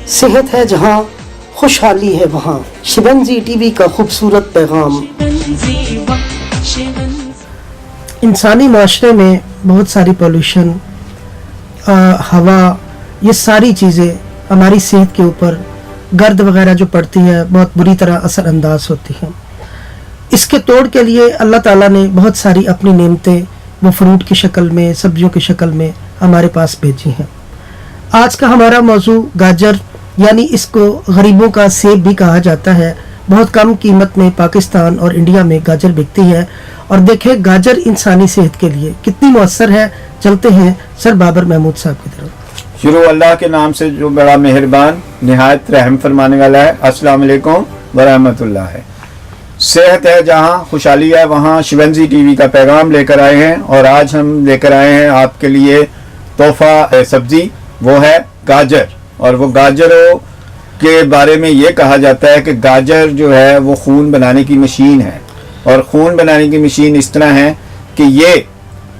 सेहत है जहाँ खुशहाली है वहाँ। शिवंजी टीवी का खूबसूरत पैगाम। इंसानी माशरे में बहुत सारी पॉल्यूशन, हवा, ये सारी चीज़ें हमारी सेहत के ऊपर, गर्द वगैरह जो पड़ती है, बहुत बुरी तरह असरअंदाज होती हैं। इसके तोड़ के लिए अल्लाह ताला ने बहुत सारी अपनी नेमतें वो फ्रूट की शक्ल में, सब्जियों की शक्ल में हमारे पास भेजी हैं। आज का हमारा मौजू गाजर, यानी इसको गरीबों का सेब भी कहा जाता है। बहुत कम कीमत में पाकिस्तान और इंडिया में गाजर बिकती है। और देखें गाजर इंसानी सेहत के लिए कितनी मौसर है। चलते हैं सर बाबर महमूद साहब की तरफ। शुरू अल्लाह के नाम से जो बड़ा मेहरबान निहायत रहम फरमाने वाला है। अस्सलाम वालेकुम व रहमतुल्लाह है। सेहत है जहाँ खुशहाली है वहाँ शिवंजी टीवी का पैगाम लेकर आए हैं। और आज हम लेकर आए हैं आपके लिए तोहफा सब्जी, वो है गाजर। और वो गाजरों के बारे में ये कहा जाता है कि गाजर जो है वो खून बनाने की मशीन है। और खून बनाने की मशीन इस तरह है कि ये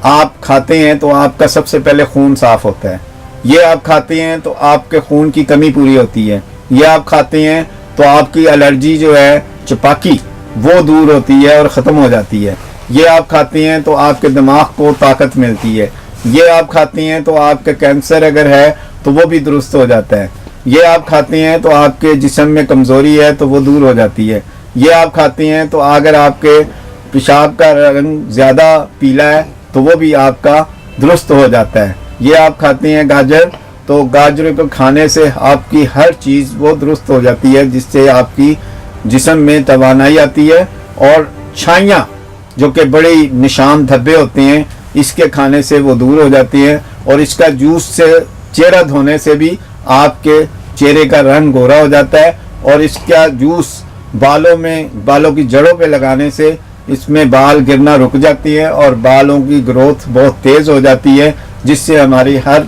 आप खाते हैं तो आपका सबसे पहले खून साफ होता है। ये आप खाते हैं तो आपके खून की कमी पूरी होती है। ये आप खाते हैं तो आपकी एलर्जी जो है, चपाकी, वो दूर होती है और ख़त्म हो जाती है। ये आप खाते हैं तो आपके दिमाग को ताकत मिलती है। ये आप खाते हैं तो आपका कैंसर अगर है तो वो भी दुरुस्त हो जाता है। ये आप खाते हैं तो आपके जिस्म में कमज़ोरी है तो वो दूर हो जाती है। ये आप खाते हैं तो अगर आपके पेशाब का रंग ज़्यादा पीला है तो वो भी आपका दुरुस्त हो जाता है। ये आप खाते हैं गाजर, तो गाजर को खाने से आपकी हर चीज़ वो दुरुस्त हो जाती है, जिससे आपकी जिस्म में तवानाई आती है। और छाइयाँ जो कि बड़े निशान धब्बे होते हैं, इसके खाने से वो दूर हो जाती हैं। और इसका जूस से चेहरा धोने से भी आपके चेहरे का रंग गोरा हो जाता है। और इसका जूस बालों की जड़ों पे लगाने से इसमें बाल गिरना रुक जाती है और बालों की ग्रोथ बहुत तेज़ हो जाती है, जिससे हमारी हर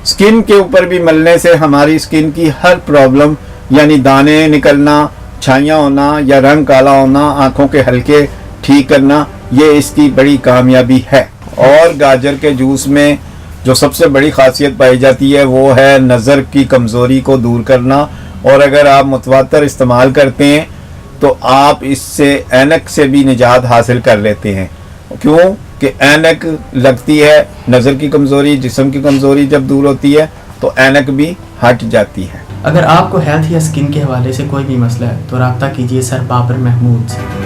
स्किन के ऊपर भी मलने से हमारी स्किन की हर प्रॉब्लम, यानी दाने निकलना, छाइयाँ होना या रंग काला होना, आँखों के हल्के ठीक करना, ये इसकी बड़ी कामयाबी है। और गाजर के जूस में जो सबसे बड़ी खासियत पाई जाती है वो है नज़र की कमज़ोरी को दूर करना। और अगर आप मुतवातर इस्तेमाल करते हैं तो आप इससे ऐनक से भी निजात हासिल कर लेते हैं। क्यों कि ऐनक लगती है, नज़र की कमज़ोरी, जिस्म की कमज़ोरी जब दूर होती है तो ऐनक भी हट जाती है। अगर आपको हेल्थ या स्किन के हवाले से कोई भी मसला है तो रब्ता कीजिए सर बाबर महमूद से।